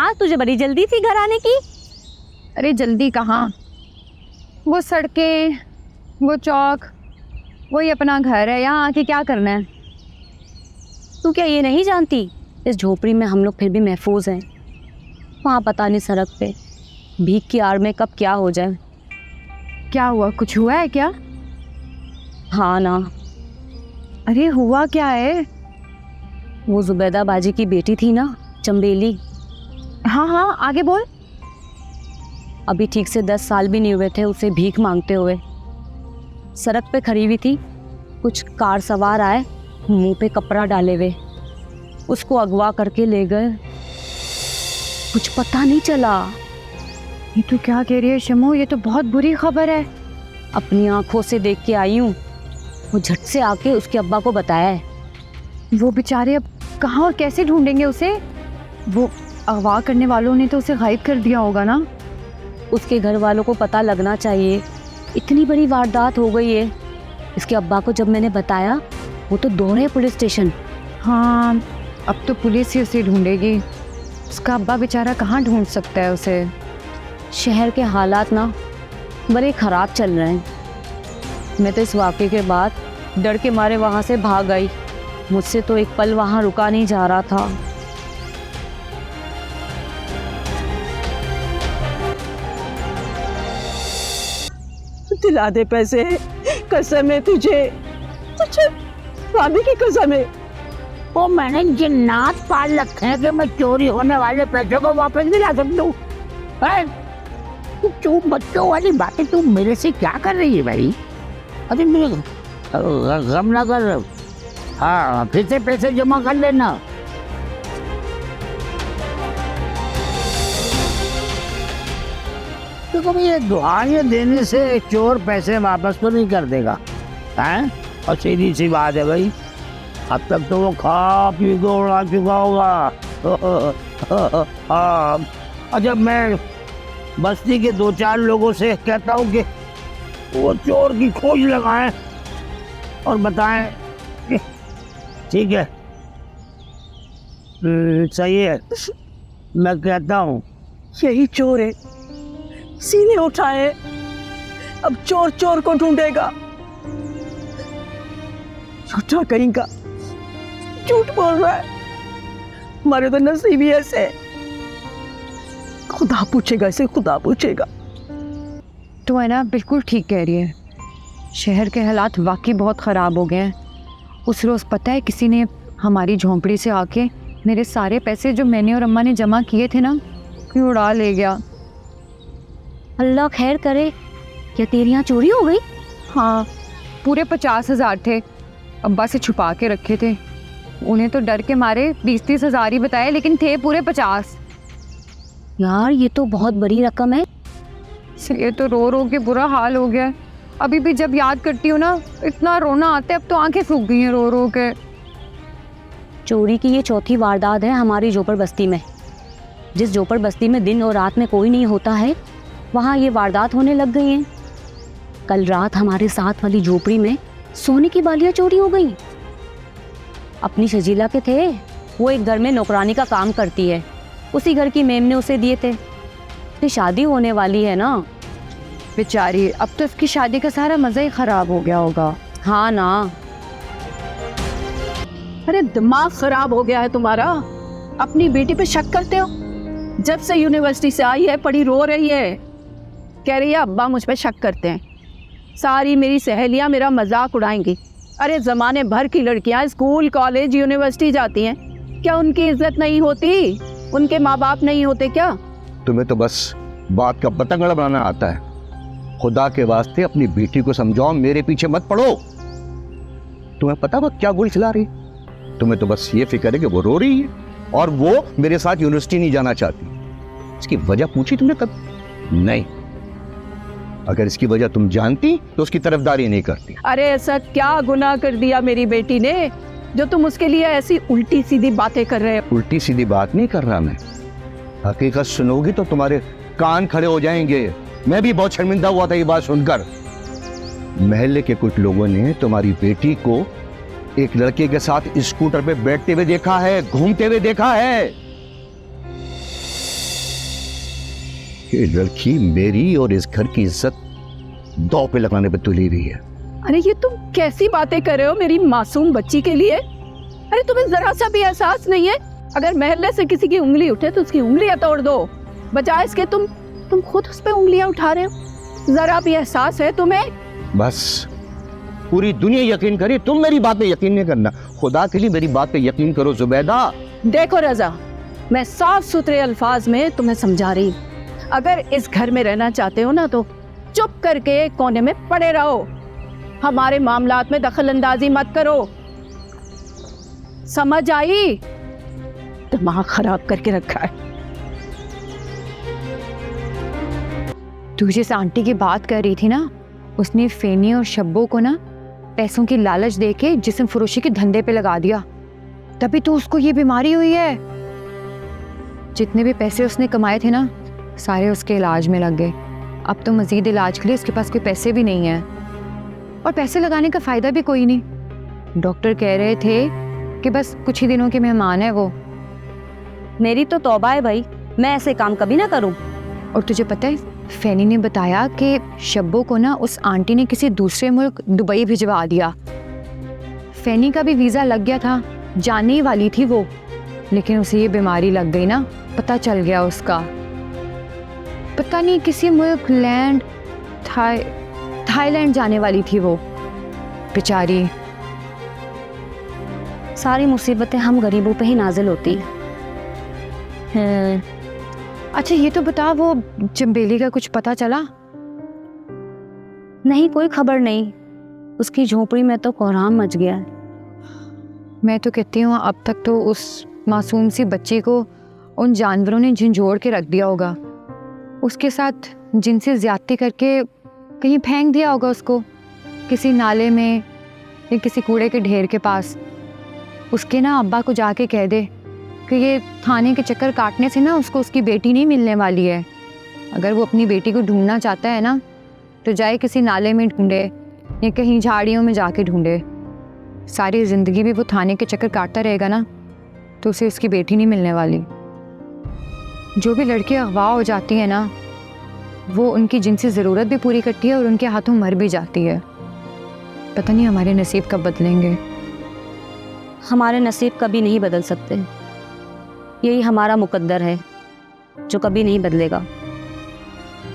आज तुझे बड़ी जल्दी थी घर आने की। अरे जल्दी कहाँ, वो सड़कें, वो चौक, वही अपना घर है, यहाँ आके क्या करना है। तू क्या ये नहीं जानती, इस झोपड़ी में हम लोग फिर भी महफूज हैं। वहाँ पता नहीं सड़क पे भीख की आड़ में कब क्या हो जाए। क्या हुआ, कुछ हुआ है क्या? हाँ ना। अरे हुआ क्या है? वो जुबैदा बाजी की बेटी थी ना, चंबेली। हाँ हाँ, आगे बोल। अभी ठीक से 10 साल भी नहीं हुए थे उसे भीख मांगते हुए। सड़क पे खड़ी हुई थी, कुछ कार सवार आए, मुंह पे कपड़ा डाले हुए, उसको अगवा करके ले गए। कुछ पता नहीं चला। ये तो क्या कह रही है शमू, ये तो बहुत बुरी खबर है। अपनी आंखों से देख के आई हूँ। वो झट से आके उसके अब्बा को बताया है। वो बेचारे अब कहाँ और कैसे ढूंढेंगे उसे? वो अगवा करने वालों ने तो उसे गायब कर दिया होगा ना। उसके घर वालों को पता लगना चाहिए, इतनी बड़ी वारदात हो गई है। इसके अब्बा को जब मैंने बताया, वो तो दौड़े पुलिस स्टेशन। हाँ, अब तो पुलिस ही उसे ढूंढेगी। उसका अब्बा बेचारा कहाँ ढूंढ सकता है उसे। शहर के हालात ना बड़े ख़राब चल रहे हैं। मैं तो इस वाक़े के बाद डर के मारे वहाँ से भाग आई। मुझसे तो एक पल वहाँ रुका नहीं जा रहा था। दिला दे पैसे, कसम है तुझे, तुझे भाभी की कसम है। वो मैंने जिन्नात पाल रखे हैं कि मैं चोरी होने वाले पैसे को वापस दिला सकता हूँ। तू बच्चों वाली बातें तू मेरे से क्या कर रही है भाई? अरे मेरे गम ना कर। हाँ, फिर से पैसे जमा कर लेना। देखो भाई, ये दुआएं देने से चोर पैसे वापस तो नहीं कर देगा, हैं? और सीधी सी बात है भाई, अब तक तो वो खा पी के उड़ा चुका होगा। और जब मैं बस्ती के 2-4 लोगों से कहता हूँ कि वो चोर की खोज लगाएं और बताएं, ठीक है, सही है, मैं कहता हूँ यही चोर है, सीने उठाए, अब चोर चोर को ढूंढेगा। झूठा कहीं का, झूठ बोल रहा है। हमारे तो नसीब ही ऐसे, खुदा पूछेगा इसे, खुदा पूछेगा। तो है ना, बिल्कुल ठीक कह रही है। शहर के हालात वाकई बहुत ख़राब हो गए हैं। उस रोज़ पता है किसी ने हमारी झोंपड़ी से आके मेरे सारे पैसे जो मैंने और अम्मा ने जमा किए थे ना, कोई उड़ा ले गया। अल्लाह खैर करे। क्या तेरी यहाँ चोरी हो गई? हाँ, पूरे 50,000 थे, अब्बा से छुपा के रखे थे। उन्हें तो डर के मारे 20-30 हज़ार ही बताए, लेकिन थे पूरे 50। यार ये तो बहुत बड़ी रकम है। इसलिए तो रो रो के बुरा हाल हो गया है। अभी भी जब याद करती हूँ ना, इतना रोना आता है। अब तो आंखें सूख गई हैं रो रो के। चोरी की ये चौथी वारदात है हमारी झोपड़ बस्ती में। जिस झोपड़ बस्ती में दिन और रात में कोई नहीं होता है, वहाँ ये वारदात होने लग गई हैं। कल रात हमारे साथ वाली झोपड़ी में सोने की बालियाँ चोरी हो गई। अपनी शजीला के थे, वो एक घर में नौकरानी का काम करती है, उसी घर की मेम ने उसे दिए थे। उसकी शादी होने वाली है ना। बेचारी, अब तो इसकी शादी का सारा मज़ा ही ख़राब हो गया होगा। हाँ ना। अरे दिमाग खराब हो गया है तुम्हारा, अपनी बेटी पे शक करते हो। जब से यूनिवर्सिटी से आई है पड़ी रो रही है, कह रही है अब्बा मुझ पे शक करते हैं, सारी मेरी सहेलियां मेरा मजाक उड़ाएंगी। अरे ज़माने भर की लड़कियां स्कूल कॉलेज यूनिवर्सिटी जाती हैं, क्या उनकी इज्जत नहीं होती? उनके माँ बाप नहीं होते क्या? तुम्हें तो बस बात का पतंगड़ बनाना आता है। खुदा के वास्ते अपनी बेटी को समझाओ, मेरे पीछे मत पड़ो। तुम्हें पता वो क्या गोली चला रही? तुम्हें तो बस ये फिक्र है कि वो रो रही है और वो मेरे साथ यूनिवर्सिटी नहीं जाना चाहती। इसकी वजह पूछी तुमने कभी? नहीं। अगर इसकी वजह तुम जानती तो उसकी तरफदारी नहीं करती। अरे ऐसा क्या गुनाह कर दिया मेरी बेटी ने जो तुम उसके लिए ऐसी उल्टी सीधी बातें कर रहे हो? उल्टी सीधी बात नहीं कर रहा मैं। हकीकत सुनोगी तो तुम्हारे कान खड़े हो जाएंगे। मैं भी बहुत शर्मिंदा हुआ था ये बात सुनकर। महल्ले के कुछ लोगों ने तुम्हारी बेटी को एक लड़के के साथ स्कूटर पे बैठते हुए देखा है, घूमते हुए देखा है। ये लड़की मेरी और इस घर की इज्जत दांव पे लगाने पे तुली हुई है। अरे ये तुम कैसी बातें कर रहे हो मेरी मासूम बच्ची के लिए? अरे तुम्हें जरा सा भी एहसास नहीं है? अगर महल्ले से किसी की उंगली उठे तो उसकी उंगलियां तोड़ दो, बजाय इसके तुम खुद उस पे उंगलियां उठा रहे हो। जरा भी एहसास है तुम्हें? बस पूरी दुनिया यकीन करे, तुम मेरी बात पे यकीन नहीं करना। खुदा के लिए मेरी बात पे यकीन करो जुबैदा। देखो रजा, मैं साफ सुथरे अल्फाज में तुम्हें समझा रही, अगर इस घर में रहना चाहते हो ना तो चुप करके कोने में पड़े रहो, हमारे मामलात में दखल अंदाजी मत करो। समझ आई? दिमाग खराब करके रखा है। तू जिस आंटी की बात कर रही थी ना, उसने फेनी और शब्बो को ना पैसों की लालच देके जिस्म फरोशी के धंधे पे लगा दिया, तभी तो उसको ये बीमारी हुई है। जितने भी पैसे उसने कमाए थे ना, सारे उसके इलाज में लग गए। अब तो मजीद इलाज के लिए उसके पास कोई पैसे भी नहीं है, और पैसे लगाने का फ़ायदा भी कोई नहीं। डॉक्टर कह रहे थे कि बस कुछ ही दिनों के मेहमान है वो। मेरी तो तौबा है भाई, मैं ऐसे काम कभी ना करूं। और तुझे पता है, फैनी ने बताया कि शब्बो को ना उस आंटी ने किसी दूसरे मुल्क दुबई भिजवा दिया। फैनी का भी वीज़ा लग गया था, जाने ही वाली थी वो, लेकिन उसे ये बीमारी लग गई ना, पता चल गया उसका। पता नहीं किसी मुल्क लैंड थाईलैंड जाने वाली थी वो बेचारी। सारी मुसीबतें हम गरीबों पे ही नाजिल होती हैं। अच्छा ये तो बता, वो चंबेली का कुछ पता चला? नहीं, कोई खबर नहीं। उसकी झोपड़ी में तो कोहराम मच गया है। मैं तो कहती हूँ अब तक तो उस मासूम सी बच्ची को उन जानवरों ने झंझोड़ के रख दिया होगा, उसके साथ जिनसे ज्यादती करके कहीं फेंक दिया होगा उसको, किसी नाले में या किसी कूड़े के ढेर के पास। उसके ना अब्बा को जाके कह दे कि ये थाने के चक्कर काटने से ना उसको उसकी बेटी नहीं मिलने वाली है। अगर वो अपनी बेटी को ढूंढना चाहता है ना, तो जाए किसी नाले में ढूंढे या कहीं झाड़ियों में जाके ढूंढे। सारी ज़िंदगी भी वो थाने के चक्कर काटता रहेगा ना, तो उसे उसकी बेटी नहीं मिलने वाली। जो भी लड़कियां अगवा हो जाती हैं ना, वो उनकी जिनसी ज़रूरत भी पूरी करती है और उनके हाथों मर भी जाती है। पता नहीं हमारे नसीब कब बदलेंगे। हमारे नसीब कभी नहीं बदल सकते, यही हमारा मुकद्दर है जो कभी नहीं बदलेगा।